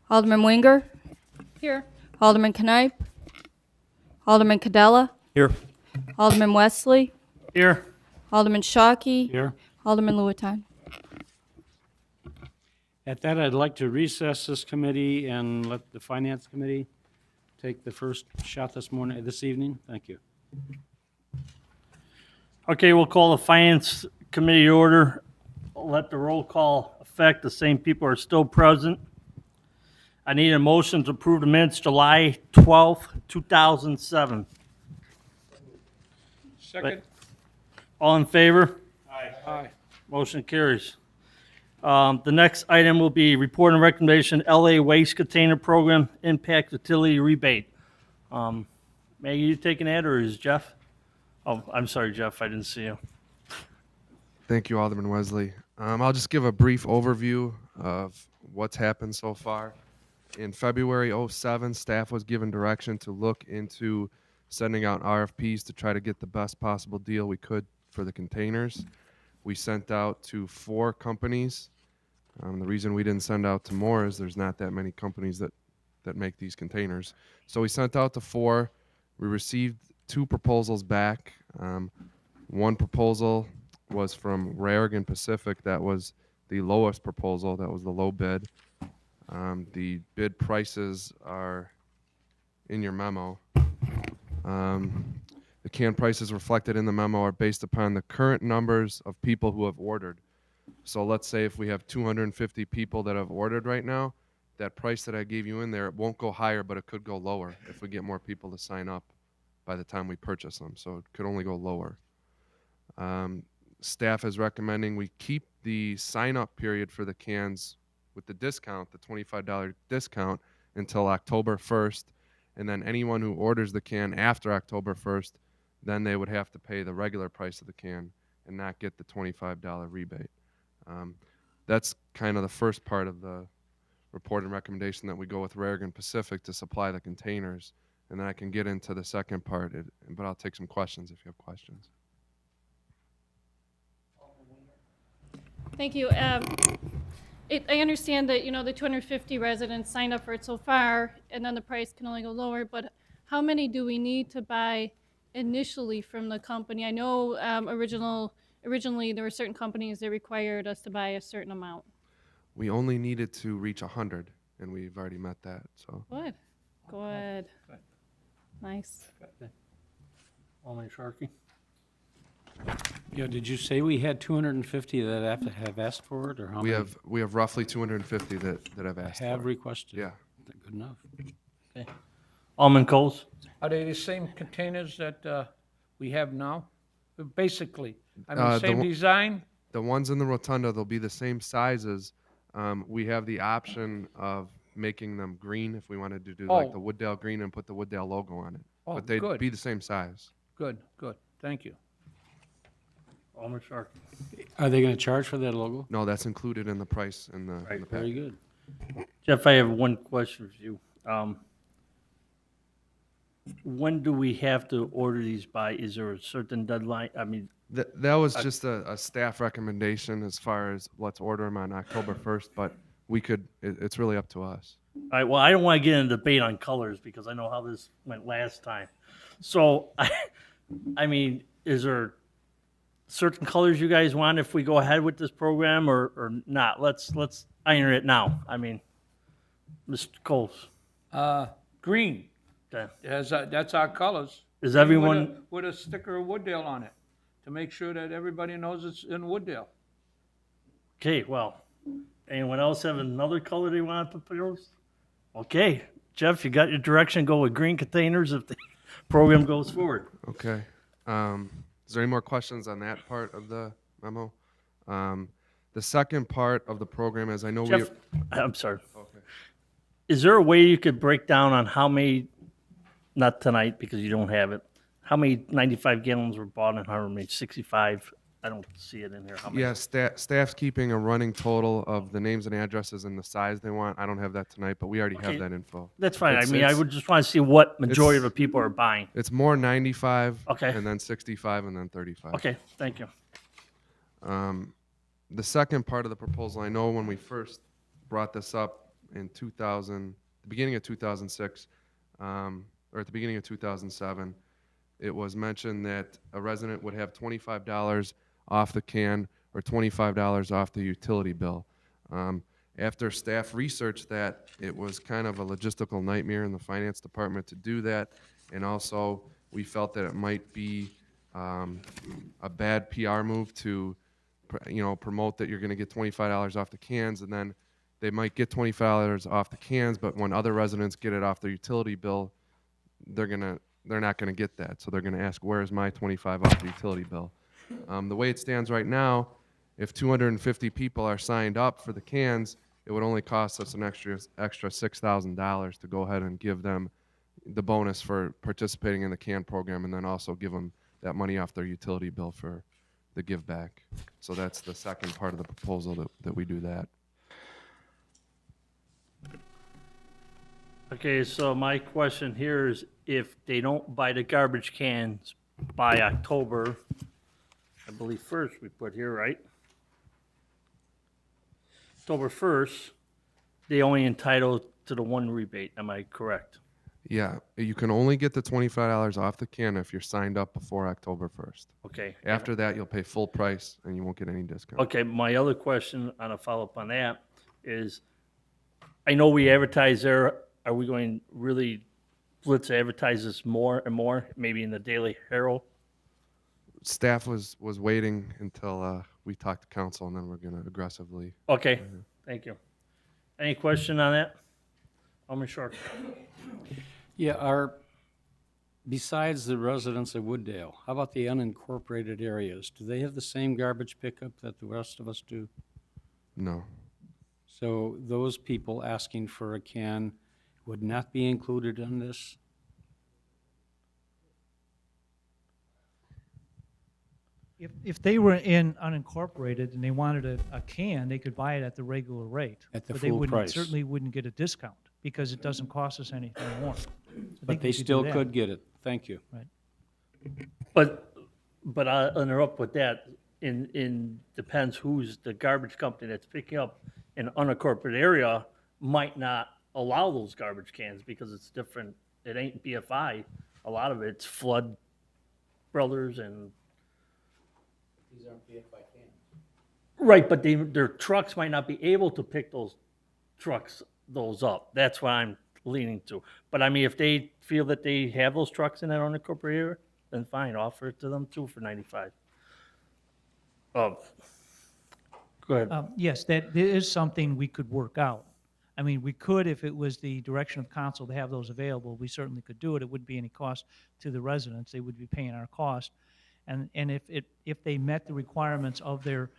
Alderman Winger, Here. Alderman Knipe, Alderman Cadella, Here. Alderman Wesley, Here. Alderman Shockey, Here. Alderman Luetan. At that, I'd like to recess this committee and let the Finance Committee take the first shot this evening. Thank you. Okay, we'll call the Finance Committee to order. Let the roll call affect. The same people are still present. I need a motion to approve the minutes July 12th, 2007. Second. All in favor? Aye. Motion carries. The next item will be report and recommendation, LA Waste Container Program Impact Utility Rebate. Maggie, you taking that, or is Jeff? Oh, I'm sorry, Jeff, I didn't see you. Thank you, Alderman Wesley. I'll just give a brief overview of what's happened so far. In February 07, staff was given direction to look into sending out RFPs to try to get the best possible deal we could for the containers. We sent out to 4 companies. The reason we didn't send out to more is there's not that many companies that make these containers. So we sent out to 4. We received 2 proposals back. One proposal was from Rarigan Pacific. That was the lowest proposal. That was the low bid. The bid prices are in your memo. The can prices reflected in the memo are based upon the current numbers of people who have ordered. So let's say if we have 250 people that have ordered right now, that price that I gave you in there, it won't go higher, but it could go lower if we get more people to sign up by the time we purchase them. So it could only go lower. Staff is recommending we keep the sign-up period for the cans with the discount, the $25 discount, until October 1st. And then anyone who orders the can after October 1st, then they would have to pay the regular price of the can and not get the $25 rebate. That's kind of the first part of the report and recommendation, that we go with Rarigan Pacific to supply the containers. And then I can get into the second part, but I'll take some questions if you have questions. Thank you. I understand that, the 250 residents signed up for it so far, and then the price can only go lower, but how many do we need to buy initially from the company? I know originally there were certain companies that required us to buy a certain amount. We only needed to reach 100, and we've already met that. So Good. Nice. Alderman Sharkey? Yeah, did you say we had 250 that have asked for it, or how we many have roughly 250 that have asked have for it. requested? Yeah. Good enough. Alderman Coles? Are they the same containers that we have now? Basically, The same one- design? The ones in the rotunda, they'll be the same sizes. We have the option of making them green if we wanted to do like Oh. the Wooddale green and put the Wooddale logo on it. Oh, But they'd good. be the same size. Good. Thank you. Alderman Sharkey? Are they going to charge for that logo? No, that's included in the price in the Right, Very pack. good. Jeff, I have one question for you. When do we have to order these by? Is there a certain deadline? I mean, That was just a staff recommendation as far as let's order them on October 1st, but we could, it's really up to us. all right, well, I don't want to get into debate on colors because I know how this went last time. So, I mean, is there certain colors you guys want if we go ahead with this program or not? Let's iron it now. I mean, Mr. Coles, Green. okay. That's our colors. Is Green everyone, with a sticker of Wooddale on it to make sure that everybody knows it's in Wooddale. okay, well, anyone else have another color they want to propose? Okay, Jeff, you got your direction, go with green containers if the program goes forward. Okay. Is there any more questions on that part of the memo? The second part of the program is, I know Jeff, I'm sorry. Okay. Is there a way you could break down on how many, not tonight because you don't have it, how many 95 gallons were bought and how many 65? I don't see it in here. How many? Yeah, staff's keeping a running total of the names and addresses and the size they want. I don't have that tonight, but we already Okay. have that info. That's fine. I It's- mean, I it's- would just want to see what majority of the people are buying. It's more 95, Okay. and then 65, and then 35. Okay, thank you. The second part of the proposal, I know when we first brought this up, in the beginning of 2006, or at the beginning of 2007, it was mentioned that a resident would have $25 off the can or $25 off the utility bill. After staff researched that, it was kind of a logistical nightmare in the finance department to do that, and also we felt that it might be a bad PR move to, promote that you're going to get $25 off the cans, and then they might get $25 off the cans, but when other residents get it off their utility bill, they're not going to get that. So they're going to ask, where's my 25 off the utility bill? The way it stands right now, if 250 people are signed up for the cans, it would only cost us an extra $6,000 to go ahead and give them the bonus for participating in the can program, and then also give them that money off their utility bill for the give back. So that's the second part of the proposal, that we do that. Okay, so my question here is, if they don't buy the garbage cans by October, I believe 1st, we put here, right? October 1st, they only entitled to the one rebate, am I correct? Yeah, you can only get the $25 off the can if you're signed up before October 1st. Okay. After that, you'll pay full price and you won't get any discount. Okay, my other question on a follow-up on that is, I know we advertise there, are we going really blitz advertise this more and more, maybe in the Daily Herald? Staff was waiting until we talked to council, and then we're going to aggressively. Okay, thank you. Any question on that? Alderman Short. Yeah, besides the residents of Wooddale, how about the unincorporated areas? Do they have the same garbage pickup that the rest of us do? No. So those people asking for a can would not be included in this? If they were in unincorporated and they wanted a can, they could buy it at the regular rate. At the But they full wouldn't, price. certainly wouldn't get a discount because it doesn't cost us anything more. I But think they we could do still that. could get it. Thank you. But I'll interrupt with that. Depends who's the garbage company that's picking up an unincorporated area might not allow those garbage cans because it's different. It ain't BFI. A lot of it's Flood Brothers and. These aren't BFI cans. Right, but their trucks might not be able to pick those up. That's what I'm leaning to. But I mean, if they feel that they have those trucks in that unincorporated area, then fine, offer it to them too for 95. Go ahead. Yes, that is something we could work out. I mean, we could, if it was the direction of council to have those available, we certainly could do it. It wouldn't be any cost to the residents. They would be paying our cost. And if they met the requirements of their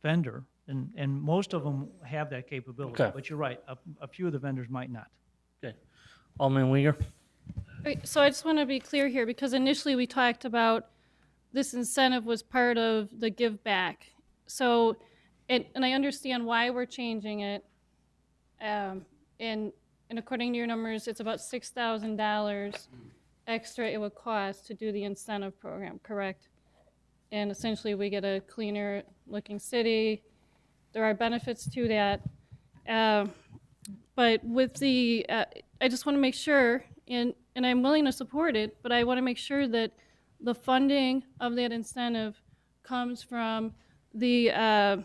vendor, and most of them have that capability. Okay. But you're right, a few of the vendors might not. Okay. Alderman Wenger? Right, so I just want to be clear here, because initially we talked about this incentive was part of the give back. So, and I understand why we're changing it. And according to your numbers, it's about $6,000 extra it would cost to do the incentive program, correct? And essentially we get a cleaner looking city. There are benefits to that. But with the, I just want to make sure, and I'm willing to support it, but I want to make sure that the funding of that incentive comes from the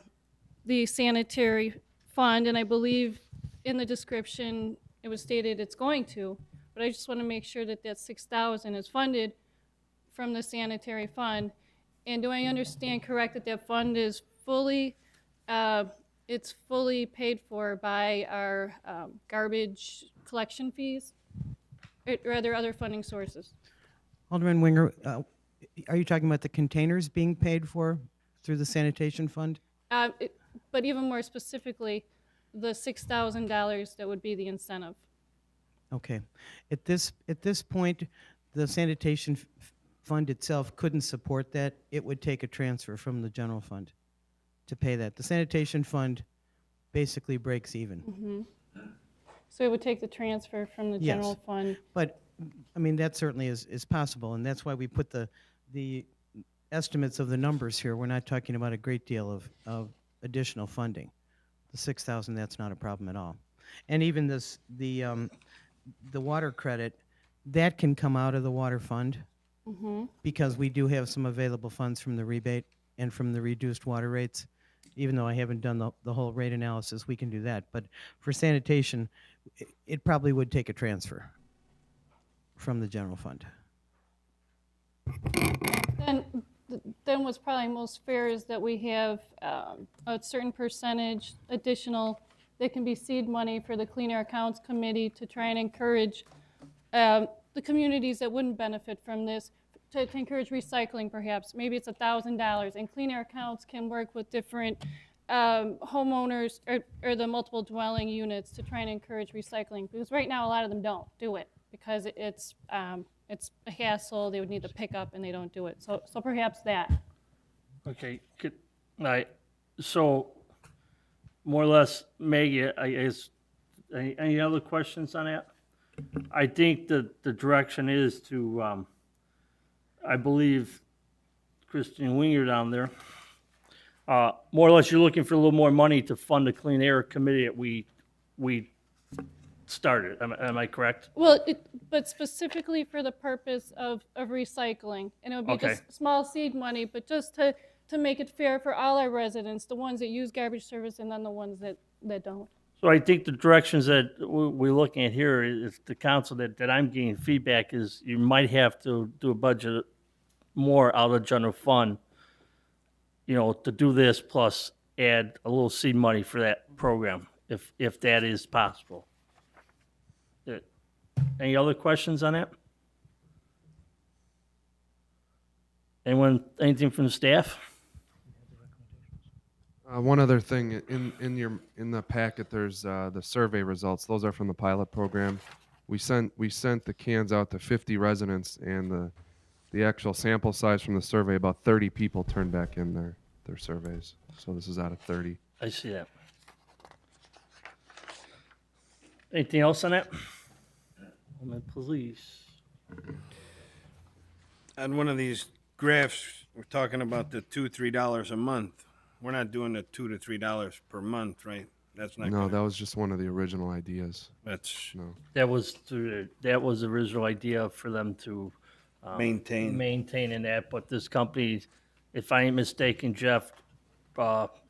sanitary fund, and I believe in the description it was stated it's going to, but I just want to make sure that that $6,000 is funded from the sanitary fund. And do I understand correct that that fund is fully, it's fully paid for by our garbage collection fees? Or are there other funding sources? Alderman Winger, are you talking about the containers being paid for through the sanitation fund? But even more specifically, the $6,000 that would be the incentive. Okay. At this point, the sanitation fund itself couldn't support that. It would take a transfer from the general fund to pay that. The sanitation fund basically breaks even. So it would take the transfer from the general Yes. fund. But, I mean, that certainly is possible, and that's why we put the estimates of the numbers here. We're not talking about a great deal of additional funding. the 6,000, that's not a problem at all. And even this, the water credit, that can come out of the water fund because we do have some available funds from the rebate and from the reduced water rates. Even though I haven't done the whole rate analysis, we can do that. But for sanitation, it probably would take a transfer from the general fund. Then what's probably most fair is that we have a certain percentage additional that can be seed money for the Clean Air Accounts Committee to try and encourage the communities that wouldn't benefit from this, to encourage recycling perhaps. Maybe it's $1,000, and Clean Air Accounts can work with different homeowners or the multiple dwelling units to try and encourage recycling. Because right now, a lot of them don't do it because it's a hassle. They would need to pick up, and they don't do it. So perhaps that. Okay, so more or less, Maggie, I guess, any other questions on that? I think the direction is to, I believe, Christian Winger down there, more or less you're looking for a little more money to fund the Clean Air Committee that we started. Am I correct? Well, but specifically for the purpose of recycling. And it would be Okay. just small seed money, but just to make it fair for all our residents, the ones that use garbage service and then the ones that don't. So I think the directions that we're looking at here is the council that I'm getting feedback is you might have to do a budget more out of general fund, to do this plus add a little seed money for that program, if that is possible. Any other questions on that? Anything from the staff? One other thing, in the packet, there's the survey results. Those are from the pilot program. We sent the cans out to 50 residents, and the actual sample size from the survey, about 30 people turned back in their surveys. So this is out of 30. I see that. Anything else on that? Police. On one of these graphs, we're talking about the $2-3 a month. We're not doing the $2 to $3 per month, right? That's not. No, gonna- that was just one of the original ideas. That's No. That was the original idea for them to maintain. maintain in that, but this company, if I ain't mistaken, Jeff,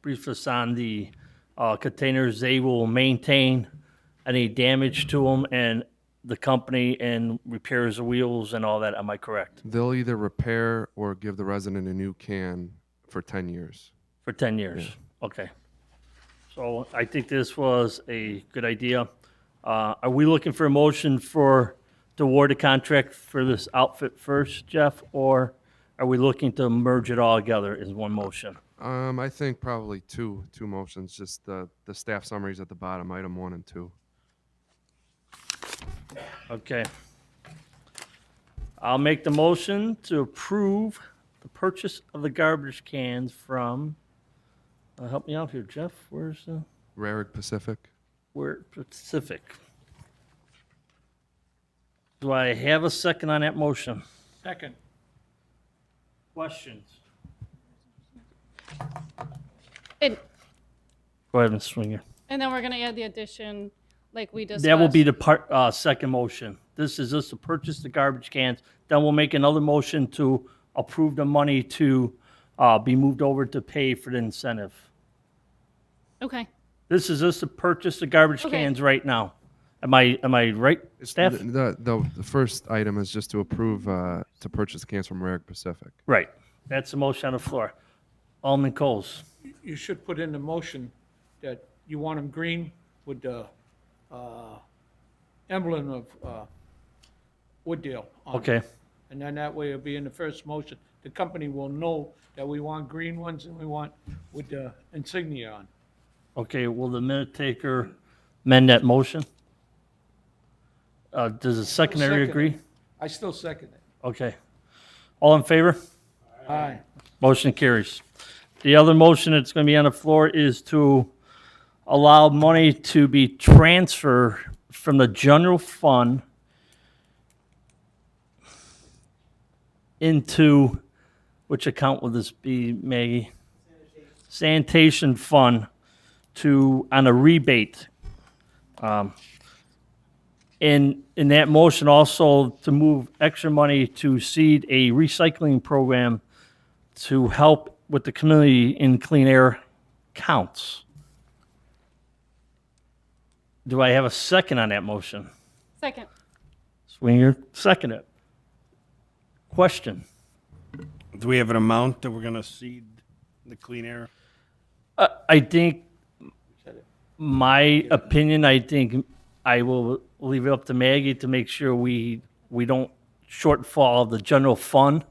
briefed us on the containers, they will maintain any damage to them and the company and repairs the wheels and all that, am I correct? They'll either repair or give the resident a new can for 10 years. For 10 years, okay. So I think this was a good idea. Are we looking for a motion to award a contract for this outfit first, Jeff? Or are we looking to merge it all together as one motion? I think probably two motions, just the staff summaries at the bottom, item 1 and 2. Okay. I'll make the motion to approve the purchase of the garbage cans from, help me out here, Jeff, where's Rarick Pacific. Pacific? Do I have a second on that motion? Second. Questions? And Go ahead, Ms. Swinger. then we're going to add the addition like we discussed. That will be the second motion. This is just to purchase the garbage cans. Then we'll make another motion to approve the money to be moved over to pay for the incentive. Okay. This is just to purchase the garbage Okay. cans right now. Am I right, staff? The first item is just to approve to purchase cans from Rarick Pacific. Right. That's the motion on the floor. Alderman Coles. You should put in the motion that you want them green with the emblem of Wooddale on it. Okay. And then that way it'll be in the first motion. The company will know that we want green ones and we want with the insignia on. Okay, will the minute taker amend that motion? Does the secondary Second. agree? I still second it. Okay. All in favor? Aye. Motion carries. The other motion that's going to be on the floor is to allow money to be transferred from the general fund into, which account will this be, Maggie? Sanitation fund on a rebate. In that motion also to move extra money to seed a recycling program to help with the community in clean air counts. Do I have a second on that motion? Second. Swinger, second it. Question. Do we have an amount that we're gonna seed the clean air? I think, my opinion, I think I will leave it up to Maggie to make sure we don't shortfall the general fund.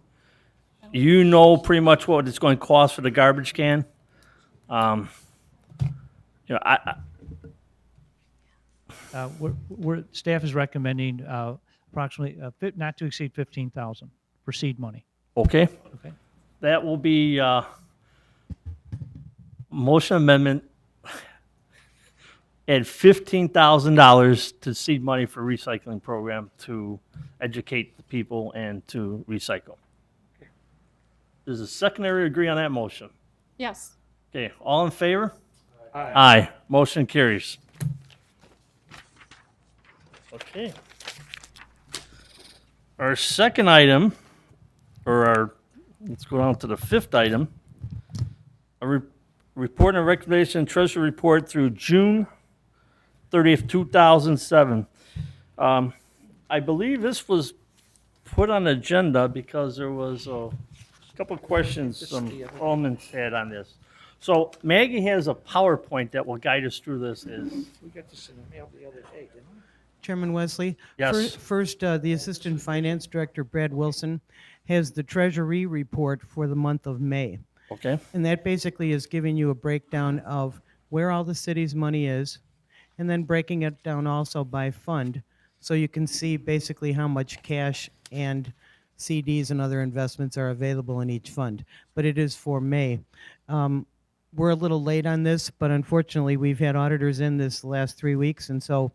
You know pretty much what it's going to cost for the garbage can. You know, Staff is recommending approximately, not to exceed 15,000 for seed money. okay, Okay? that will be motion amendment. Add $15,000 to seed money for recycling program to educate the people and to recycle. Does the secondary agree on that motion? Yes. Okay, all in favor? Aye. Motion carries. Okay. Our second item, let's go down to the fifth item. A report and recommendation treasury report through June 30th, 2007. I believe this was put on the agenda because there was a couple of questions some aldermen had on this. So Maggie has a PowerPoint that will guide us through this. We got this in the mail the other day, didn't we? Chairman Wesley? Yes. First, the Assistant Finance Director, Brad Wilson, has the Treasury report for the month of May. Okay, And that basically is giving you a breakdown of where all the city's money is, and then breaking it down also by fund, so you can see basically how much cash and CDs and other investments are available in each fund. But it is for May. We're a little late on this, but unfortunately, we've had auditors in this last 3 weeks, and so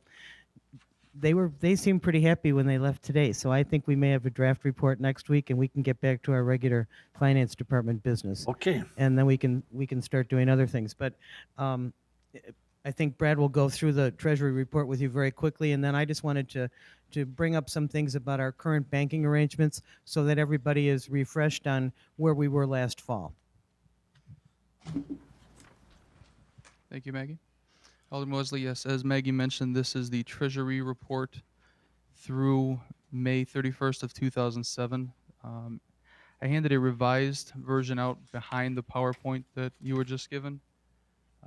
they seemed pretty happy when they left today. So I think we may have a draft report next week, and we can get back to our regular finance department business. okay. And then we can start doing other things. But I think Brad will go through the Treasury report with you very quickly, and then I just wanted to bring up some things about our current banking arrangements so that everybody is refreshed on where we were last fall. Thank you, Maggie. Alderman Wesley, yes, as Maggie mentioned, this is the Treasury report through May 31st of 2007. I handed a revised version out behind the PowerPoint that you were just given.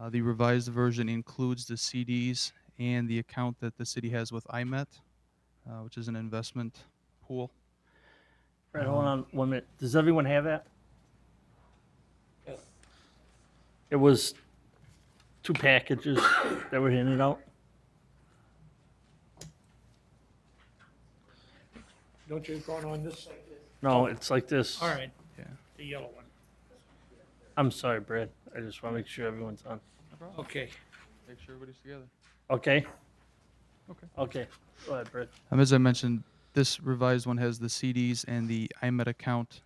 The revised version includes the CDs and the account that the city has with IMET, which is an investment pool. Brad, hold on 1 minute. Does everyone have that? It was 2 packages that were handed out. Don't you go on this side? No, it's like this. All right, Yeah. the yellow one. I'm sorry, Brad. I just want to make sure everyone's on. Okay. Make sure everybody's together. Okay? Okay. Okay. Go ahead, Brad. As I mentioned, this revised one has the CDs and the IMET account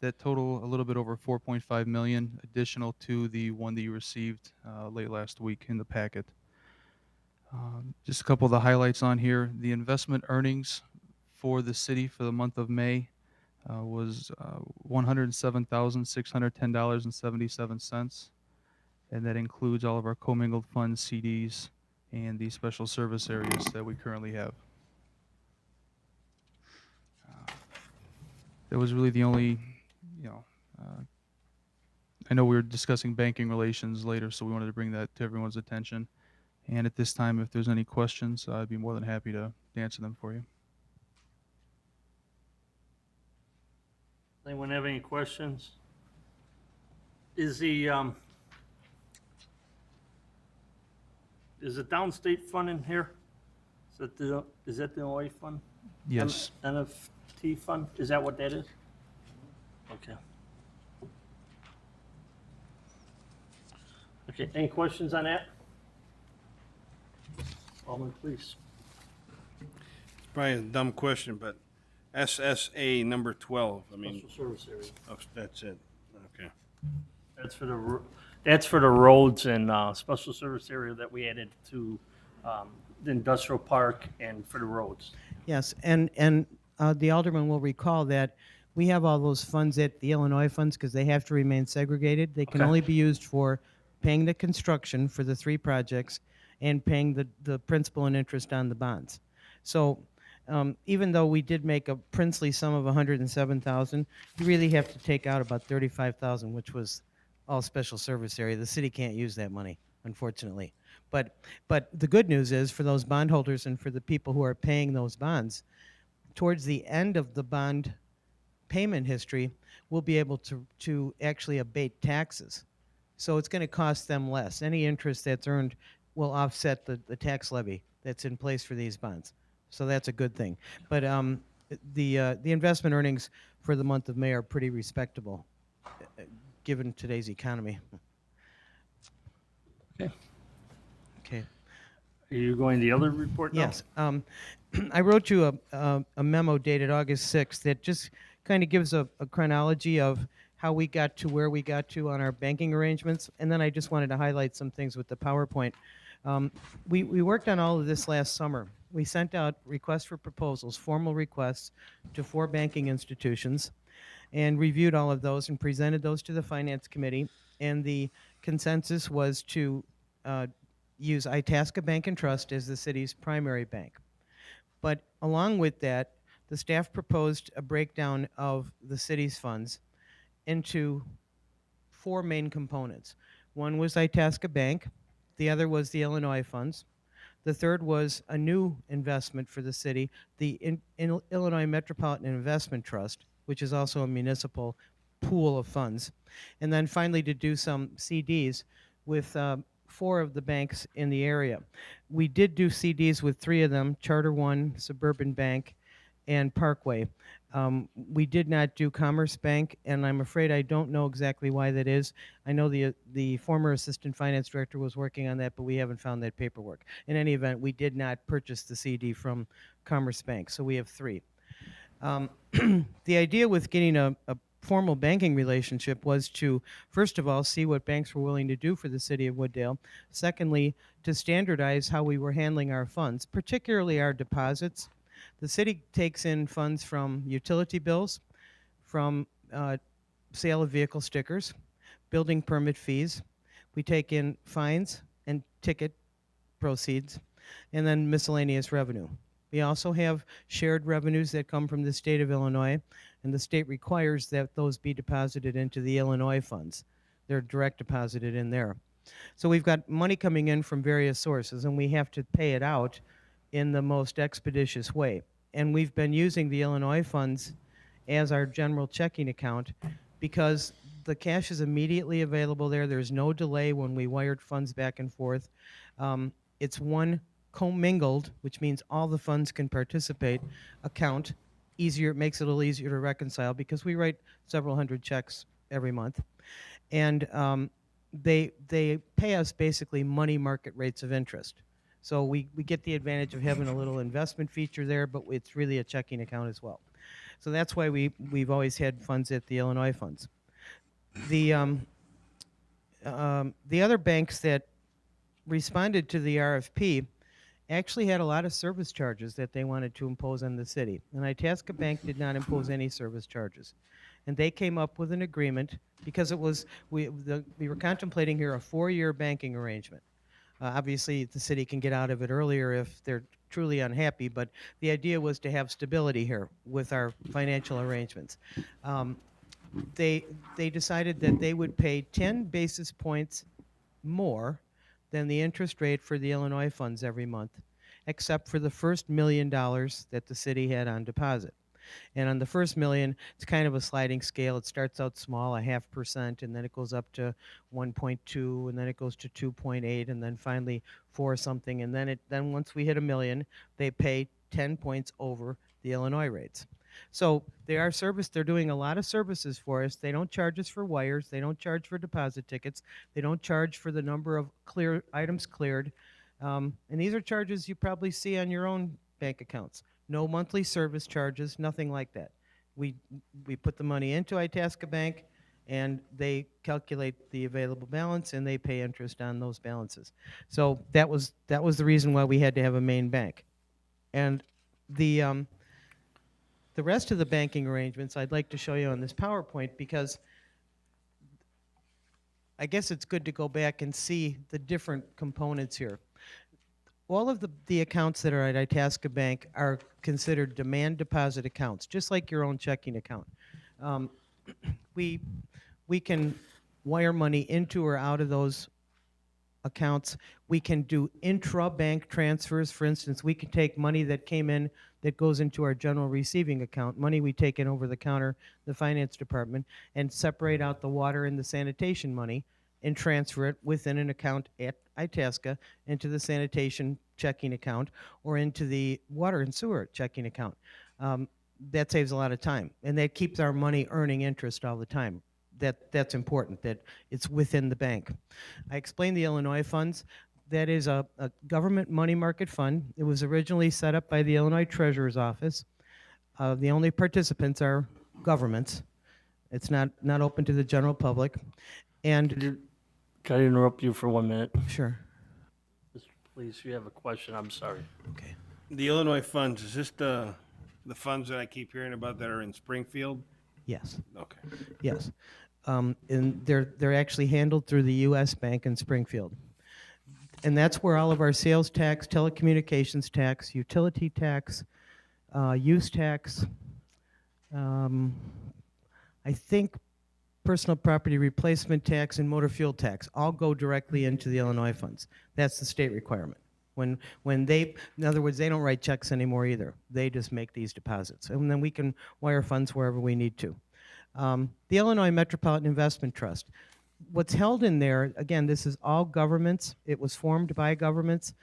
that total a little bit over 4.5 million, additional to the one that you received late last week in the packet. Just a couple of the highlights on here. The investment earnings for the city for the month of May was $107,610.77, and that includes all of our commingled funds, CDs, and the special service areas that we currently have. That was really the only, I know we were discussing banking relations later, so we wanted to bring that to everyone's attention. And at this time, if there's any questions, I'd be more than happy to answer them for you. Anyone have any questions? Is the downstate fund in here? Is that the OA fund? Yes. NFT fund? Is that what that is? Okay. Okay, any questions on that? Alderman, please. It's probably a dumb question, but SSA number 12, I mean, Special service area. oh, that's it, okay. That's for That's for the roads and special service area that we added to the industrial park and for the roads. Yes, and the alderman will recall that we have all those funds at the Illinois funds because they have to remain segregated. They can Okay. only be used for paying the construction for the 3 projects and paying the principal and interest on the bonds. So even though we did make a princely sum of 107,000, you really have to take out about 35,000, which was all special service area. The city can't use that money, unfortunately. But the good news is for those bondholders and for the people who are paying those bonds, towards the end of the bond payment history, we'll be able to actually abate taxes. So it's going to cost them less. Any interest that's earned will offset the tax levy that's in place for these bonds. So that's a good thing. But the investment earnings for the month of May are pretty respectable, given today's economy. Okay. Okay. Are you going to the other report now? Yes. I wrote you a memo dated August 6th that just kind of gives a chronology of how we got to where we got to on our banking arrangements. And then I just wanted to highlight some things with the PowerPoint. We worked on all of this last summer. We sent out requests for proposals, formal requests to 4 banking institutions, and reviewed all of those and presented those to the Finance Committee. And the consensus was to use Itasca Bank and Trust as the city's primary bank. But along with that, the staff proposed a breakdown of the city's funds into 4 main components. One was Itasca Bank, the other was the Illinois funds, the third was a new investment for the city, the Illinois Metropolitan Investment Trust, which is also a municipal pool of funds, and then finally to do some CDs with 4 of the banks in the area. We did do CDs with 3 of them, Charter One, Suburban Bank, and Parkway. We did not do Commerce Bank, and I'm afraid I don't know exactly why that is. I know the former assistant finance director was working on that, but we haven't found that paperwork. In any event, we did not purchase the CD from Commerce Bank, so we have 3. The idea with getting a formal banking relationship was to, first of all, see what banks were willing to do for the city of Wooddale. Secondly, to standardize how we were handling our funds, particularly our deposits. The city takes in funds from utility bills, from sale of vehicle stickers, building permit fees. We take in fines and ticket proceeds, and then miscellaneous revenue. We also have shared revenues that come from the state of Illinois, and the state requires that those be deposited into the Illinois funds. They're direct deposited in there. So we've got money coming in from various sources, and we have to pay it out in the most expeditious way. And we've been using the Illinois funds as our general checking account because the cash is immediately available there. There's no delay when we wired funds back and forth. It's one commingled, which means all the funds can participate, account. Easier, it makes it a little easier to reconcile because we write several hundred checks every month. And they pay us basically money market rates of interest. So we get the advantage of having a little investment feature there, but it's really a checking account as well. So that's why we've always had funds at the Illinois funds. The other banks that responded to the RFP actually had a lot of service charges that they wanted to impose on the city. And Itasca Bank did not impose any service charges. And they came up with an agreement because it was we were contemplating here a 4-year banking arrangement. Obviously, the city can get out of it earlier if they're truly unhappy, but the idea was to have stability here with our financial arrangements. They decided that they would pay 10 basis points more than the interest rate for the Illinois funds every month, except for the first $1 million that the city had on deposit. And on the first $1 million, it's kind of a sliding scale. It starts out small, 0.5%, and then it goes up to 1.2, and then it goes to 2.8, and then finally 4 something. And then once we hit $1 million, they pay 10 points over the Illinois rates. So they're doing a lot of services for us. They don't charge us for wires. They don't charge for deposit tickets. They don't charge for the number of items cleared. And these are charges you probably see on your own bank accounts. No monthly service charges, nothing like that. We put the money into Itasca Bank, and they calculate the available balance and they pay interest on those balances. So that was the reason why we had to have a main bank. And the rest of the banking arrangements I'd like to show you on this PowerPoint, because I guess it's good to go back and see the different components here. All of the accounts that are at Itasca Bank are considered demand deposit accounts, just like your own checking account. We can wire money into or out of those accounts. We can do intra-bank transfers. For instance, we can take money that came in that goes into our general receiving account, money we take in over the counter, the finance department, and separate out the water and the sanitation money and transfer it within an account at Itasca into the sanitation checking account or into the water and sewer checking account. That saves a lot of time, and that keeps our money earning interest all the time. That's important, that it's within the bank. I explained the Illinois funds. That is a government money market fund. It was originally set up by the Illinois Treasurer's Office. The only participants are governments. It's not open to the general public. And Can I interrupt you for 1 minute? sure. Mr. Police, you have a question, I'm sorry. Okay. The Illinois funds, is this the funds that I keep hearing about that are in Springfield? Yes. Okay. Yes. And they're actually handled through the U.S. Bank in Springfield. And that's where all of our sales tax, telecommunications tax, utility tax, use tax, I think personal property replacement tax and motor fuel tax all go directly into the Illinois funds. That's the state requirement. When they, in other words, they don't write checks anymore either. They just make these deposits. And then we can wire funds wherever we need to. The Illinois Metropolitan Investment Trust. What's held in there, again, this is all governments. It was formed by governments.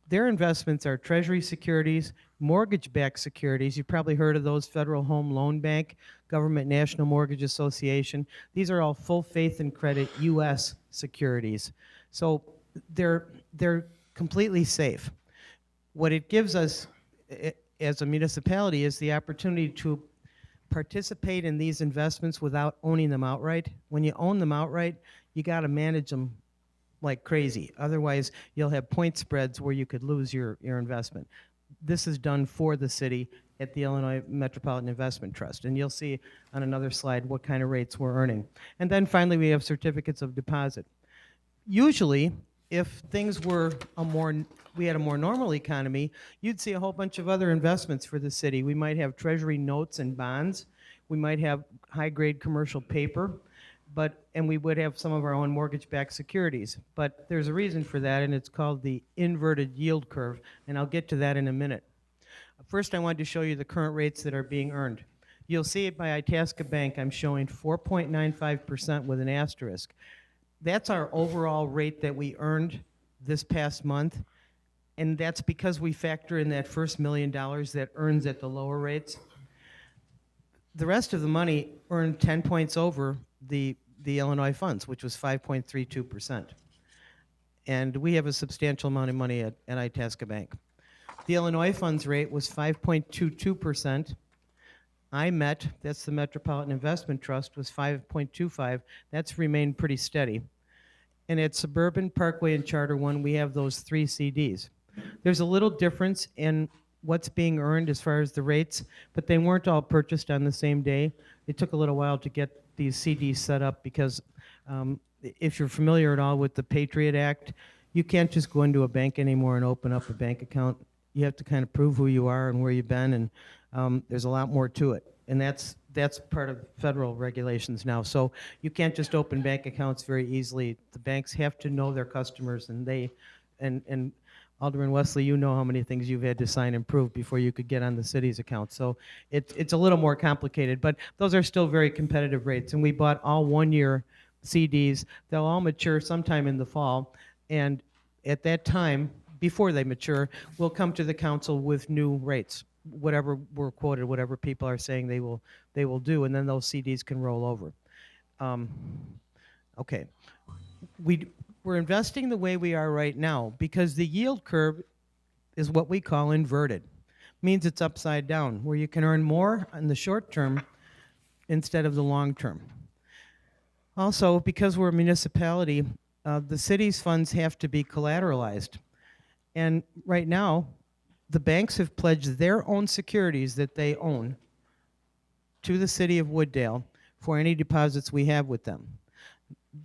Their investments are treasury securities, mortgage-backed securities. You've probably heard of those, Federal Home Loan Bank, Government National Mortgage Association. These are all full faith and credit U.S. securities. So they're completely safe. What it gives us as a municipality is the opportunity to participate in these investments without owning them outright. When you own them outright, you got to manage them like crazy. Otherwise, you'll have point spreads where you could lose your investment. This is done for the city at the Illinois Metropolitan Investment Trust. And you'll see on another slide what kind of rates we're earning. And then finally, we have certificates of deposit. Usually, if things were we had a more normal economy, you'd see a whole bunch of other investments for the city. We might have treasury notes and bonds. We might have high-grade commercial paper, and we would have some of our own mortgage-backed securities. But there's a reason for that, and it's called the inverted yield curve, and I'll get to that in a minute. First, I wanted to show you the current rates that are being earned. You'll see it by Itasca Bank. I'm showing 4.95% with an asterisk. That's our overall rate that we earned this past month, and that's because we factor in that first $1 million that earns at the lower rates. The rest of the money earned 10 points over the Illinois funds, which was 5.32%. And we have a substantial amount of money at Itasca Bank. The Illinois funds rate was 5.22%. IMET, that's the Metropolitan Investment Trust, was 5.25. That's remained pretty steady. And at Suburban, Parkway, and Charter One, we have those 3 CDs. There's a little difference in what's being earned as far as the rates, but they weren't all purchased on the same day. It took a little while to get these CDs set up because if you're familiar at all with the Patriot Act, you can't just go into a bank anymore and open up a bank account. You have to kind of prove who you are and where you've been, and there's a lot more to it. And that's part of federal regulations now. So you can't just open bank accounts very easily. The banks have to know their customers, and Alderman Wesley, you know how many things you've had to sign and prove before you could get on the city's account. So it's a little more complicated, but those are still very competitive rates. And we bought all 1-year CDs. They'll all mature sometime in the fall. And at that time, before they mature, we'll come to the council with new rates, whatever we're quoted, whatever people are saying they will do, and then those CDs can roll over. Okay. We're investing the way we are right now because the yield curve is what we call inverted. Means it's upside down, where you can earn more in the short term instead of the long term. Also, because we're a municipality, the city's funds have to be collateralized. And right now, the banks have pledged their own securities that they own to the city of Wooddale for any deposits we have with them.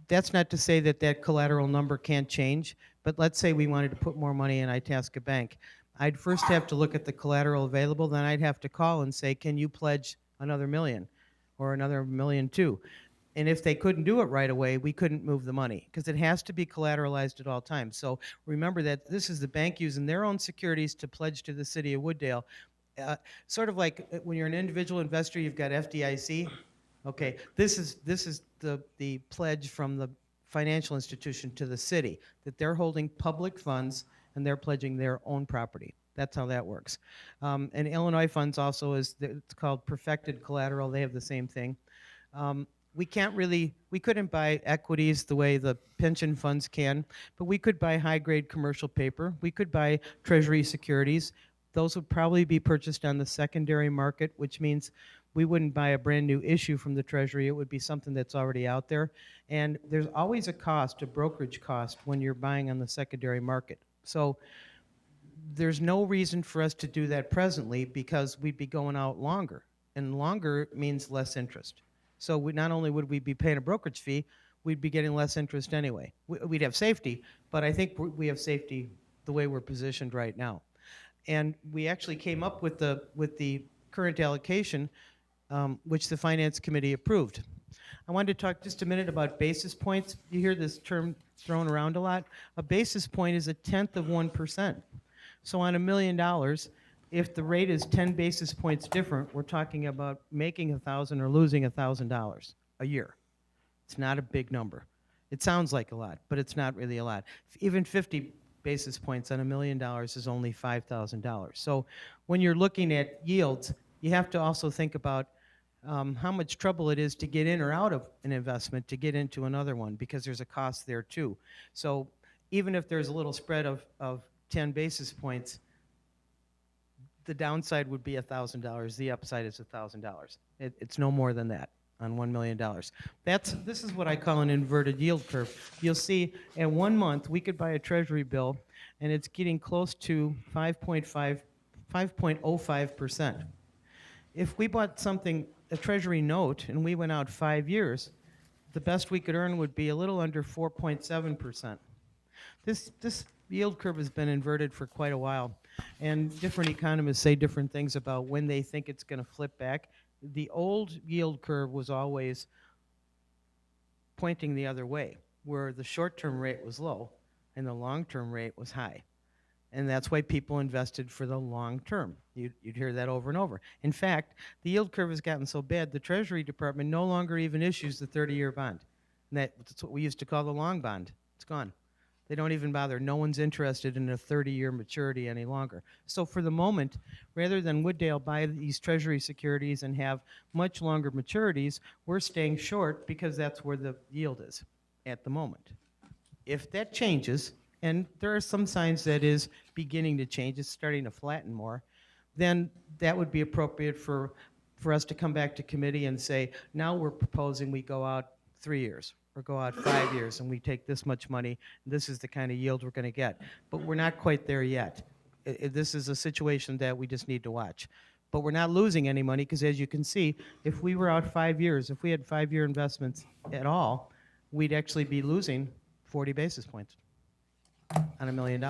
That's not to say that that collateral number can't change, but let's say we wanted to put more money in Itasca Bank. I'd first have to look at the collateral available, then I'd have to call and say, can you pledge another million or another million too? And if they couldn't do it right away, we couldn't move the money because it has to be collateralized at all times. So remember that this is the bank using their own securities to pledge to the city of Wooddale. Sort of like when you're an individual investor, you've got FDIC. Okay, this is the pledge from the financial institution to the city that they're holding public funds and they're pledging their own property. That's how that works. And Illinois funds also it's called perfected collateral. They have the same thing. We couldn't buy equities the way the pension funds can, but we could buy high-grade commercial paper. We could buy treasury securities. Those would probably be purchased on the secondary market, which means we wouldn't buy a brand new issue from the treasury. It would be something that's already out there. And there's always a cost, a brokerage cost, when you're buying on the secondary market. So there's no reason for us to do that presently because we'd be going out longer. And longer means less interest. So not only would we be paying a brokerage fee, we'd be getting less interest anyway. We'd have safety, but I think we have safety the way we're positioned right now. And we actually came up with the current allocation, which the Finance Committee approved. I wanted to talk just a minute about basis points. You hear this term thrown around a lot. A basis point is 1/10 of 1%. So on $1 million, if the rate is 10 basis points different, we're talking about making $1,000 or losing $1,000 a year. It's not a big number. It sounds like a lot, but it's not really a lot. Even 50 basis points on $1 million is only $5,000. So when you're looking at yields, you have to also think about how much trouble it is to get in or out of an investment to get into another one because there's a cost there too. So even if there's a little spread of 10 basis points, the downside would be $1,000. The upside is $1,000. It's no more than that on $1 million. This is what I call an inverted yield curve. You'll see in 1 month we could buy a treasury bill and it's getting close to 5.05%. If we bought something, a treasury note, and we went out 5 years, the best we could earn would be a little under 4.7%. This yield curve has been inverted for quite a while, and different economists say different things about when they think it's going to flip back. The old yield curve was always pointing the other way, where the short-term rate was low and the long-term rate was high. And that's why people invested for the long term. You'd hear that over and over. In fact, the yield curve has gotten so bad, the Treasury Department no longer even issues the 30-year bond. And that's what we used to call the long bond. It's gone. They don't even bother. No one's interested in a 30-year maturity any longer. So for the moment, rather than Wooddale buy these Treasury securities and have much longer maturities, we're staying short because that's where the yield is at the moment. If that changes, and there are some signs that is beginning to change, it's starting to flatten more, then that would be appropriate for us to come back to committee and say, now we're proposing we go out 3 years or go out 5 years and we take this much money, this is the kind of yield we're going to get. But we're not quite there yet. This is a situation that we just need to watch. But we're not losing any money because as you can see, if we were out 5 years, if we had 5-year investments at all, we'd actually be losing 40 basis points on $1 million.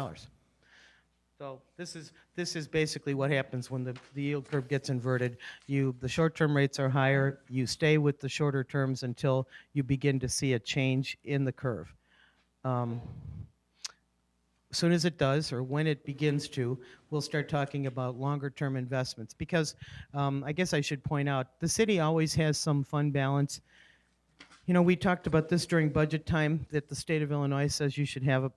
So this is basically what happens when the yield curve gets inverted. The short-term rates are higher. You stay with the shorter terms until you begin to see a change in the curve. As soon as it does, or when it begins to, we'll start talking about longer-term investments. Because I guess I should point out, the city always has some fund balance. You know, we talked about this during budget time, that the state of Illinois says you should have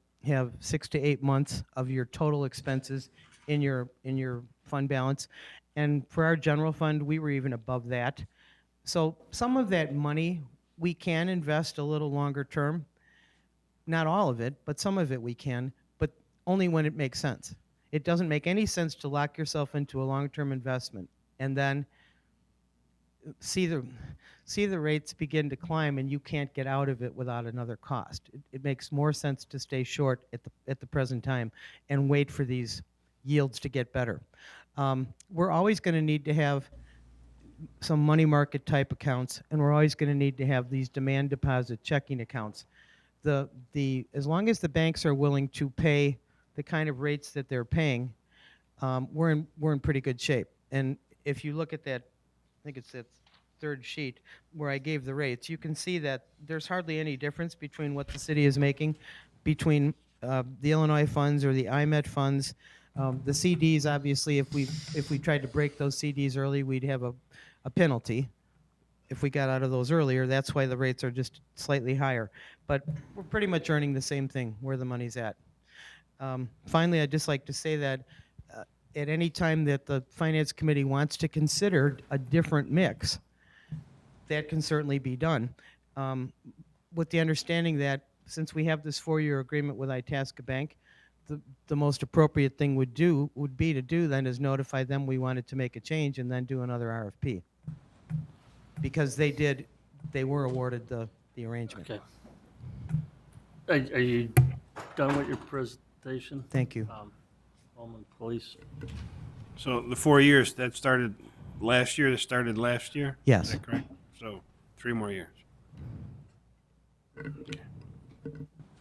6 to 8 months of your total expenses in your fund balance. And for our general fund, we were even above that. So some of that money we can invest a little longer term. Not all of it, but some of it we can, but only when it makes sense. It doesn't make any sense to lock yourself into a long-term investment and then see the rates begin to climb and you can't get out of it without another cost. It makes more sense to stay short at the present time and wait for these yields to get better. We're always going to need to have some money market type accounts, and we're always going to need to have these demand deposit checking accounts. As long as the banks are willing to pay the kind of rates that they're paying, we're in pretty good shape. And if you look at that, I think it's that third sheet where I gave the rates, you can see that there's hardly any difference between what the city is making between the Illinois funds or the IMET funds. The CDs, obviously, if we tried to break those CDs early, we'd have a penalty. If we got out of those earlier, that's why the rates are just slightly higher. But we're pretty much earning the same thing where the money's at. Finally, I'd just like to say that at any time that the Finance Committee wants to consider a different mix, that can certainly be done, with the understanding that since we have this 4-year agreement with Itasca Bank, the most appropriate thing would be to do then is notify them we wanted to make a change and then do another RFP. Because they were awarded the arrangement. Okay. Are you done with your presentation? Thank you. Alderman, please. So the 4 years, that started last year, Yes. Is that correct? So 3 more years.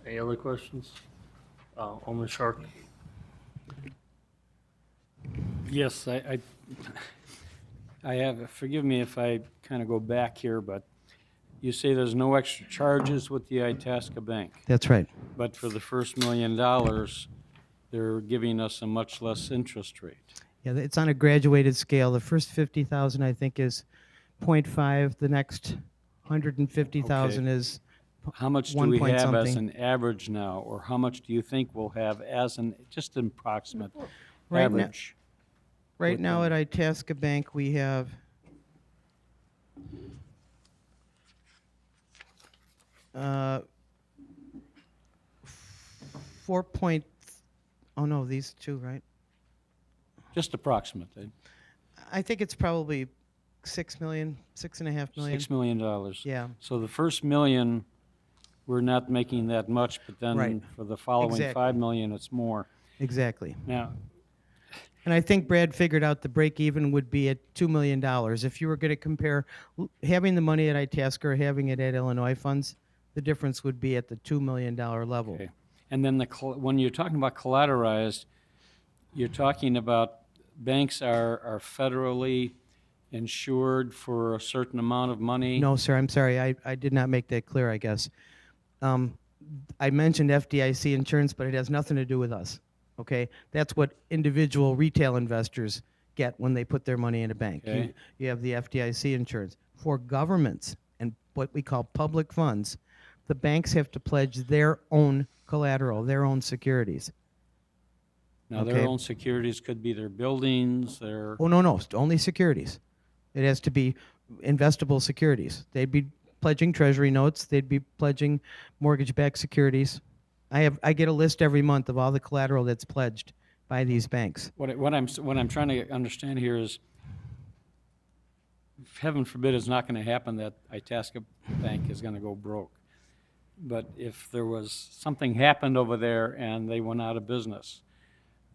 Any other questions? Alderman Sharp? Yes, I have, forgive me if I kind of go back here, but you say there's no extra charges with the Itasca Bank. That's right. But for the first $1 million, they're giving us a much less interest rate. Yeah, it's on a graduated scale. The first 50,000, I think, is 0.5. The next 150,000 Okay. is How much do 1 we point have as something. an average now, or how much do you think we'll have as just an approximate Right now- average? Right with now them. at Itasca Bank, we have uh, 4 point, oh no, these two, right? Just approximate, I think it's probably 6 million, 6.5 million. $6 million. Yeah, So the first $1 million, we're not making that much, but Right. then for the following Exactly. $5 million, it's more. exactly. Now, And I think Brad figured out the break even would be at $2 million. If you were going to compare having the money at Itasca or having it at Illinois funds, the difference would be at the $2 million level. okay. And then when you're talking about collateralized, you're talking about banks are federally insured for a certain amount of money? No, sir, I'm sorry. I did not make that clear, I guess. I mentioned FDIC insurance, but it has nothing to do with us. Okay? That's what individual retail investors get when they put their money in a bank. Okay. You have the FDIC insurance. For governments and what we call public funds, the banks have to pledge their own collateral, their own securities. Now, their Okay. own securities could be their buildings, their, Oh, no, only securities. It has to be investable securities. They'd be pledging treasury notes. They'd be pledging mortgage-backed securities. I get a list every month of all the collateral that's pledged by these banks. what I'm trying to understand here is, heaven forbid it's not going to happen that Itasca Bank is going to go broke. But if there was something happened over there and they went out of business,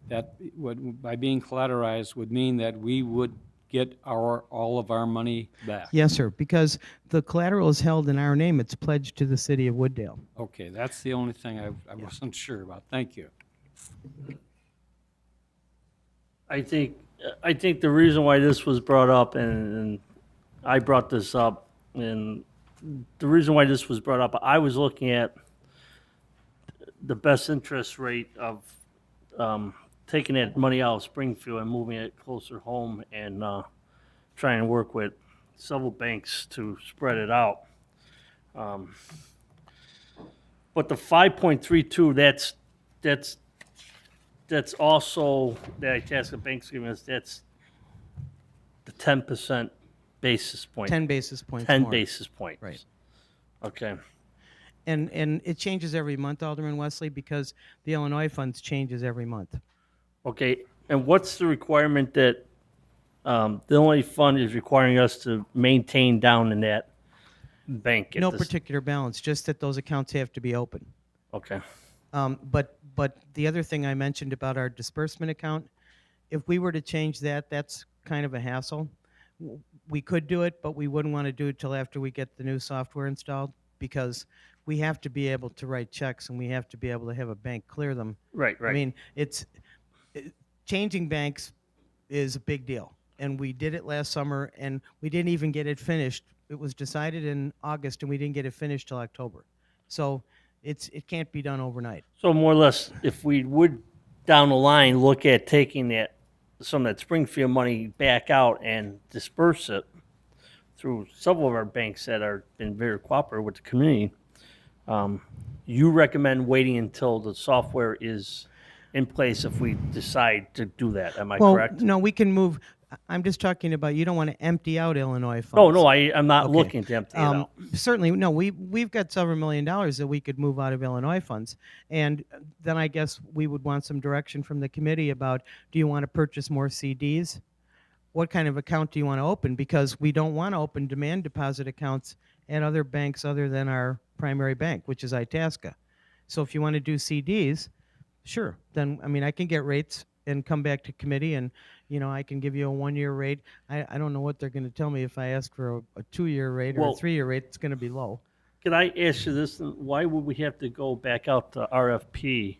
that would, by being collateralized, would mean that we would get all of our money back. Yes, sir, because the collateral is held in our name. It's pledged to the city of Wooddale. Okay, that's the only thing I wasn't sure about. Thank you. I think the reason why this was brought up, and I brought this up, and the reason why this was brought up, I was looking at the best interest rate of taking that money out of Springfield and moving it closer home and trying to work with several banks to spread it out. But the 5.32, that's also, that Itasca Bank's giving us, that's the 10% basis point. 10 basis points 10 more. basis points. Right. Okay. And it changes every month, Alderman Wesley, because the Illinois funds changes every month. Okay, and what's the requirement that The only fund is requiring us to maintain down in that bank. at No this- particular balance, just that those accounts have to be open. Okay. But the other thing I mentioned about our disbursement account, if we were to change that, that's kind of a hassle. We could do it, but we wouldn't want to do it till after we get the new software installed, because we have to be able to write checks and we have to be able to have a bank clear them. Right, right. I mean, changing banks is a big deal. And we did it last summer and we didn't even get it finished. It was decided in August and we didn't get it finished till October. So it can't be done overnight. So more or less, if we would down the line look at taking some of that Springfield money back out and disperse it through several of our banks that are been very cooperative with the community, you recommend waiting until the software is in place if we decide to do that. Am I Well, correct? no, we can move. I'm just talking about, you don't want to empty out Illinois funds. No, I'm not Okay. looking to empty it out. Certainly, no, we've got several $1 million that we could move out of Illinois funds. And then I guess we would want some direction from the committee about, do you want to purchase more CDs? What kind of account do you want to open? Because we don't want to open demand deposit accounts at other banks other than our primary bank, which is Itasca. So if you want to do CDs, sure. Then, I mean, I can get rates and come back to committee and, I can give you a 1-year rate. I don't know what they're going to tell me if I ask for a 2-year rate or Well- a 3-year rate. It's going to be low. Could I ask you this? Why would we have to go back out to RFP?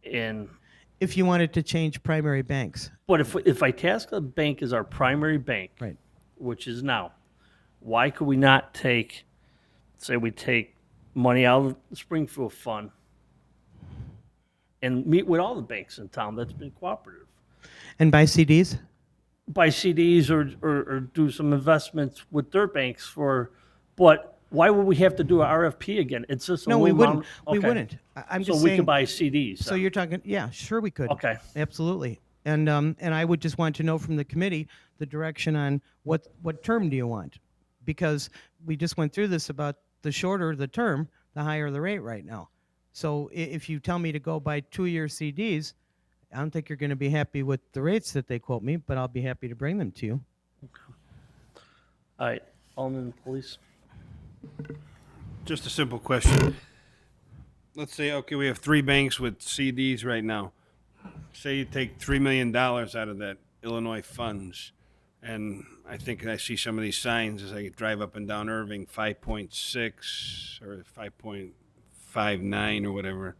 If you wanted to change primary banks. But if Itasca Bank is our primary bank, Right. which is now, why could we not say we take money out of the Springfield Fund and meet with all the banks in town that's been cooperative? And buy CDs? Buy CDs or do some investments with their banks but why would we have to do an RFP again? It's just a No, we little wouldn't. amount- We okay. wouldn't. I'm So just we saying. could buy CDs. So then. you're talking, yeah, sure we could. Okay. Absolutely. And I would just want to know from the committee the direction on what term do you want? Because we just went through this about the shorter the term, the higher the rate right now. So if you tell me to go buy 2-year CDs, I don't think you're going to be happy with the rates that they quote me, but I'll be happy to bring them to you. All right, Alderman Police. Just a simple question. Let's say, okay, we have 3 banks with CDs right now. Say you take $3 million out of that Illinois funds, and I think I see some of these signs as I drive up and down Irving, 5.6 or 5.59 or whatever.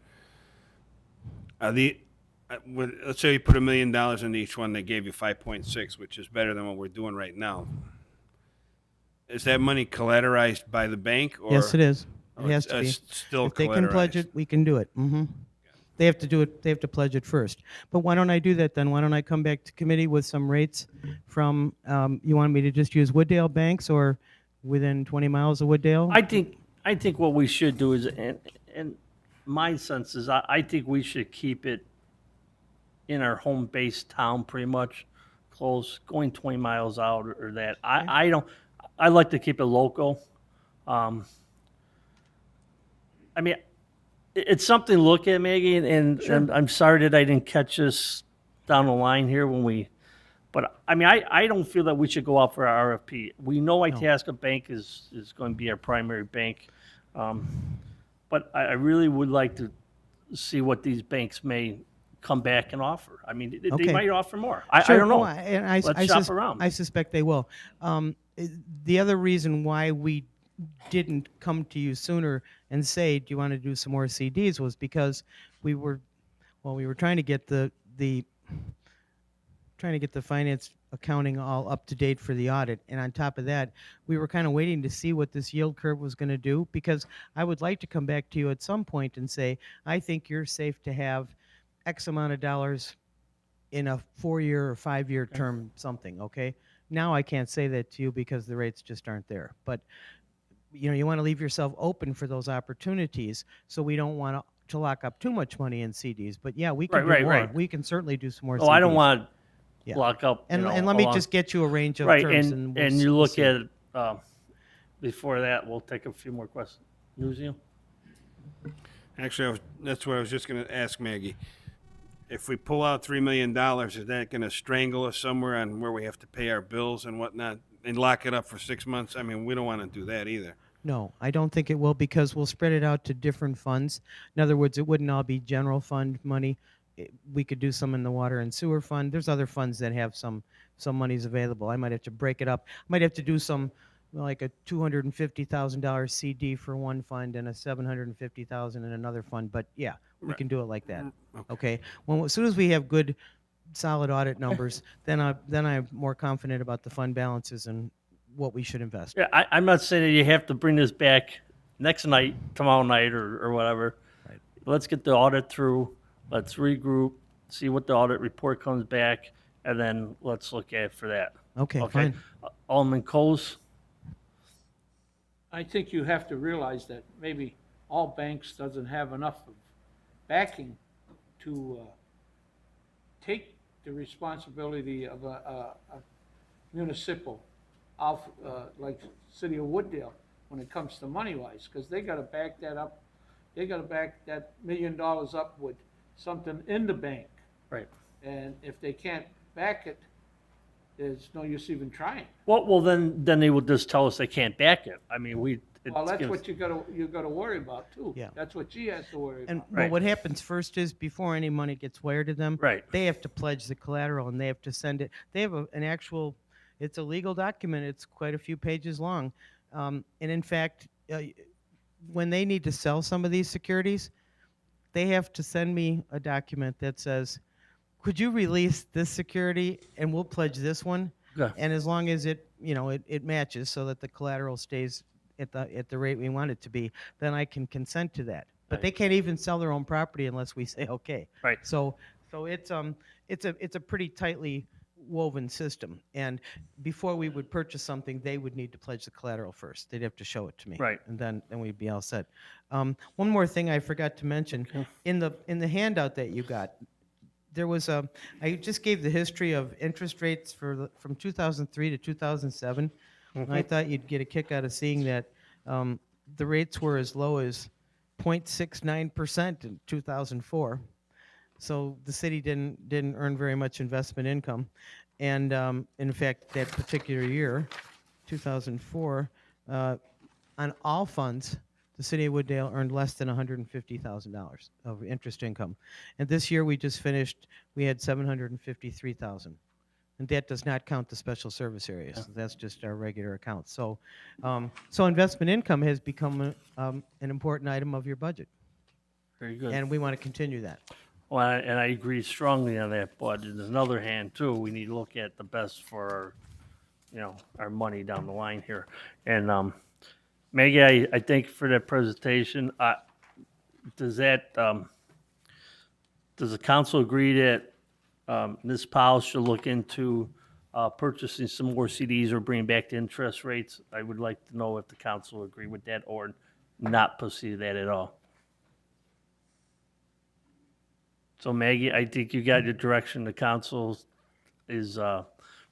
Let's say you put $1 million into each one, they gave you 5.6, which is better than what we're doing right now. Is that money collateralized by the bank? Or Yes, it is. Oh, It has to be. it's still If they can pledge collateralized. it, we can do it. They have to do it. They have to pledge it first. But why don't I do that then? Why don't I come back to committee with some rates from? You want me to just use Wooddale banks or within 20 miles of Wooddale? I think what we should do is, and my sense is, I think we should keep it in our home base town, pretty much close, going 20 miles out or that. I like to keep it local. I mean, it's something to look at, Maggie, and I'm sorry that I didn't catch this down the line here but I mean, I don't feel that we should go out for our RFP. We know Itasca Bank is going to be our primary bank. But I really would like to see what these banks may come back and offer. I mean, they Okay. might offer more. I Sure. don't know. Oh, and I Let's shop around. I suspect they will. The other reason why we didn't come to you sooner and say, do you want to do some more CDs, was because we were trying to get the finance accounting all up to date for the audit. And on top of that, we were kind of waiting to see what this yield curve was going to do, because I would like to come back to you at some point and say, I think you're safe to have X amount of dollars in a 4-year or 5-year term, something, okay? Now I can't say that to you because the rates just aren't there. But you want to leave yourself open for those opportunities, so we don't want to lock up too much money in CDs. But yeah, we can do more. Right. We can certainly do some more Oh, CDs. I don't want Yeah. to lock up. And let me along- just get you a range of Right, terms. and we'll you look see. at, before that, we'll take a few more questions. Nuzio? Actually, that's what I was just going to ask Maggie. if we pull out $3 million, is that going to strangle us somewhere on where we have to pay our bills and whatnot and lock it up for 6 months? I mean, we don't want to do that either. No, I don't think it will because we'll spread it out to different funds. In other words, it wouldn't all be general fund money. We could do some in the water and sewer fund. There's other funds that have some monies available. I might have to break it up. I might have to do some, like a $250,000 CD for one fund and a $750,000 in another fund. But yeah, we Right. can do it like that. Okay. Well, as soon as we have good, solid audit numbers, then I'm more confident about the fund balances and what we should invest. Yeah, I'm not saying that you have to bring this back next night, tomorrow night, or whatever. Right. Let's get the audit through. Let's regroup, see what the audit report comes back, and then let's look at it for that. Okay, fine. Alderman Coles? I think you have to realize that maybe all banks doesn't have enough of backing to take the responsibility of a municipal, like City of Wooddale, when it comes to money-wise, because they gotta back that up. They gotta back that $1 million up with something in the bank. Right. And if they can't back it, there's no use even trying. Well, then they will just tell us they can't back it. I mean, Well, that's what you gotta worry about too. Yeah. That's what she has to worry And about. well, Right. what happens first is before any money gets wired to them, Right. they have to pledge the collateral and they have to send it. They have an actual, it's a legal document. It's quite a few pages long. And in fact, when they need to sell some of these securities, they have to send me a document that says, could you release this security and we'll pledge this one? Okay. And as long as it, it matches so that the collateral stays at the rate we want it to be, then I can consent to that. But Right. they can't even sell their own property unless we say okay. Right. So it's a pretty tightly woven system. And before we would purchase something, they would need to pledge the collateral first. They'd have to show it to me. Right. And then we'd be all set. One more thing I forgot to mention. In the handout that you got, there was I just gave the history of interest rates from 2003 to 2007. And I thought you'd get a kick out of seeing that the rates were as low as 0.69% in 2004. So the city didn't earn very much investment income. And in fact, that particular year, 2004, on all funds, the city of Wooddale earned less than $150,000 of interest income. And this year we just finished, we had $753,000. And that does not count the special service areas. That's just our regular accounts. So, so investment income has become an important item of your budget. Very good. And we want to continue that. Well, and I agree strongly on that, but on another hand, too, we need to look at the best for our money down the line here. And Maggie, I thank you for that presentation. Does the council agree that Ms. Powell should look into purchasing some more CDs or bringing back the interest rates? I would like to know if the council agree with that or not pursue that at all. So Maggie, I think you got your direction. The council is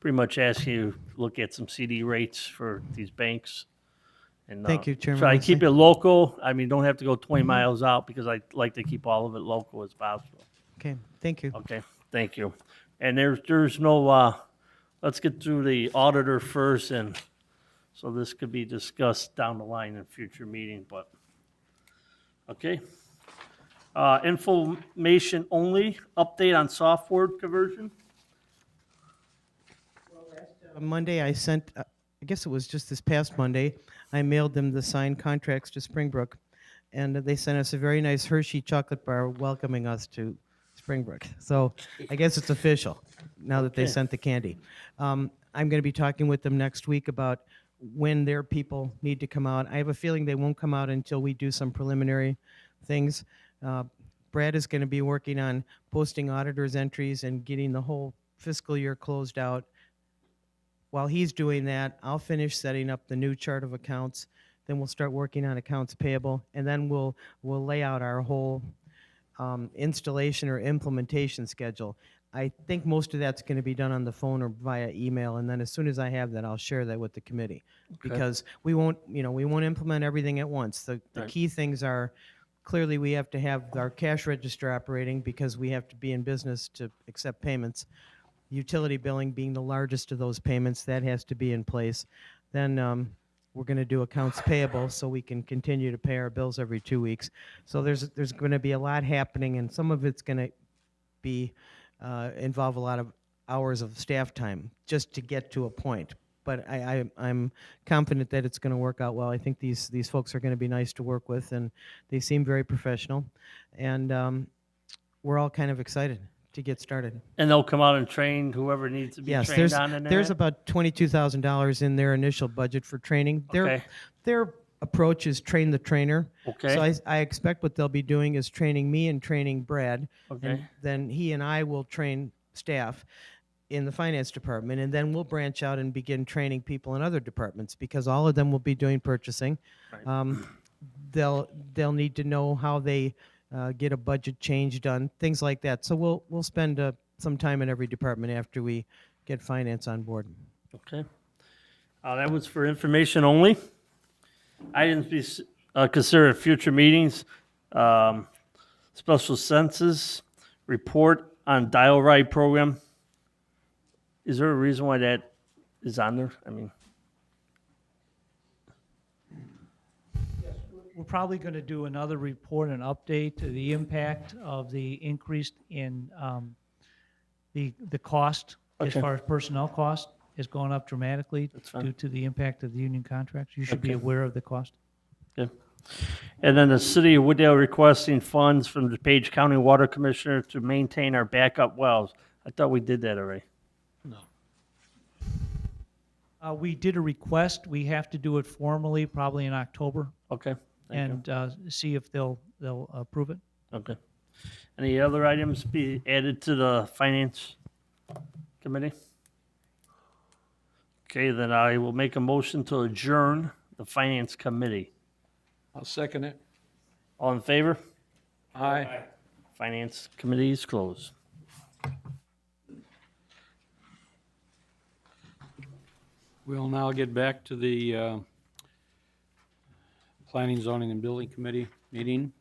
pretty much asking you to look at some CD rates for these banks. And, Thank you, Chairman try to keep Wesley. it local. I mean, don't have to go 20 miles out because I like to keep all of it local as possible. Okay, thank you. Okay, thank you. And there's no, let's get through the auditor first, and so this could be discussed down the line in a future meeting, but, okay. Information only, update on software conversion? Monday, I sent, I guess it was just this past Monday, I mailed them the signed contracts to Springbrook, and they sent us a very nice Hershey chocolate bar welcoming us to Springbrook. So I guess it's official now that they Okay. sent the candy. I'm going to be talking with them next week about when their people need to come out. I have a feeling they won't come out until we do some preliminary things. Brad is going to be working on posting auditors' entries and getting the whole fiscal year closed out. While he's doing that, I'll finish setting up the new chart of accounts. Then we'll start working on accounts payable, and then we'll lay out our whole installation or implementation schedule. I think most of that's going to be done on the phone or via email, and then as soon as I have that, I'll share that with the committee. Because we won't implement everything at once. The Right. key things are clearly we have to have our cash register operating because we have to be in business to accept payments. Utility billing being the largest of those payments, that has to be in place. Then we're going to do accounts payable so we can continue to pay our bills every 2 weeks. So there's going to be a lot happening, and some of it's going to be involve a lot of hours of staff time just to get to a point. But I'm confident that it's going to work out well. I think these folks are going to be nice to work with, and they seem very professional. And we're all kind of excited to get started. And they'll come out and train whoever needs to be Yes, trained on in there's that? about $22,000 in their initial budget for training. Okay. Their approach is train the trainer. Okay. So I expect what they'll be doing is training me and training Brad. Okay. And then he and I will train staff in the finance department, and then we'll branch out and begin training people in other departments because all of them will be doing purchasing. Right. They'll need to know how they get a budget change done, things like that. So we'll spend some time in every department after we get finance on board. Okay. That was for information only. Items be considered at future meetings. Special census report on dial ride program. Is there a reason why that is on there? I mean, We're probably going to do another report and update to the impact of the increase in the cost as Okay. far as personnel cost has gone up dramatically That's fine. due to the impact of the union contracts. You should be Okay. aware of the cost. okay. And then the city of Wooddale requesting funds from the Page County Water Commissioner to maintain our backup wells. I thought we did that already. We did a request. We have to do it formally, probably in October, Okay. Thank you. and see if they'll approve it. Okay. Any other items be added to the finance committee? Okay, then I will make a motion to adjourn the finance committee. I'll second it. All in favor? Aye. Finance committee is closed. We'll now get back to the Planning, Zoning, and Building Committee meeting.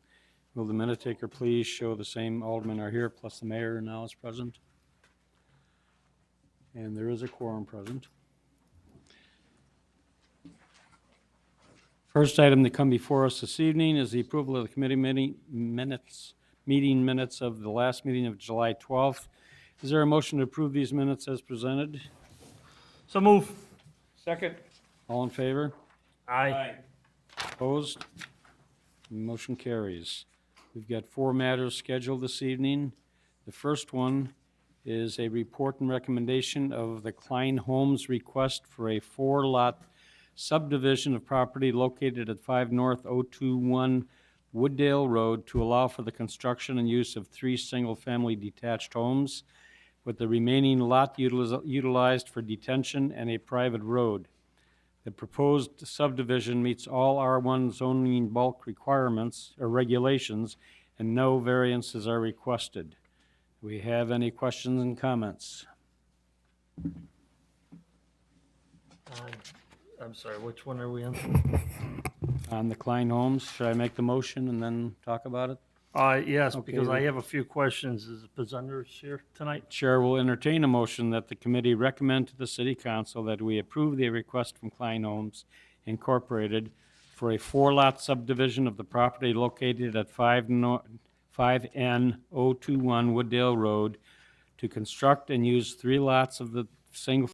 Will the minute taker please show the same aldermen are here, plus the mayor now is present? And there is a quorum present. First item to come before us this evening is the approval of the committee meeting minutes of the last meeting of July 12th. Is there a motion to approve these minutes as presented? So move. Second. All in favor? Aye. Opposed? Motion carries. We've got 4 matters scheduled this evening. The first one is a report and recommendation of the Klein Homes request for a 4-lot subdivision of property located at 5 North 021 Wooddale Road to allow for the construction and use of 3 single-family detached homes, with the remaining lot utilized for detention and a private road. The proposed subdivision meets all R1 zoning bulk requirements or regulations, and no variances are requested. Do we have any questions and comments? I'm sorry, which one are we on? On the Klein Homes, should I make the motion and then talk about it? Yes, Okay, because I then. have a few questions. Is the presenters here tonight? Chair will entertain a motion that the committee recommend to the city council that we approve the request from Klein Homes Incorporated for a 4-lot subdivision of the property located at 5N021 Wooddale Road to construct and use 3 lots of the single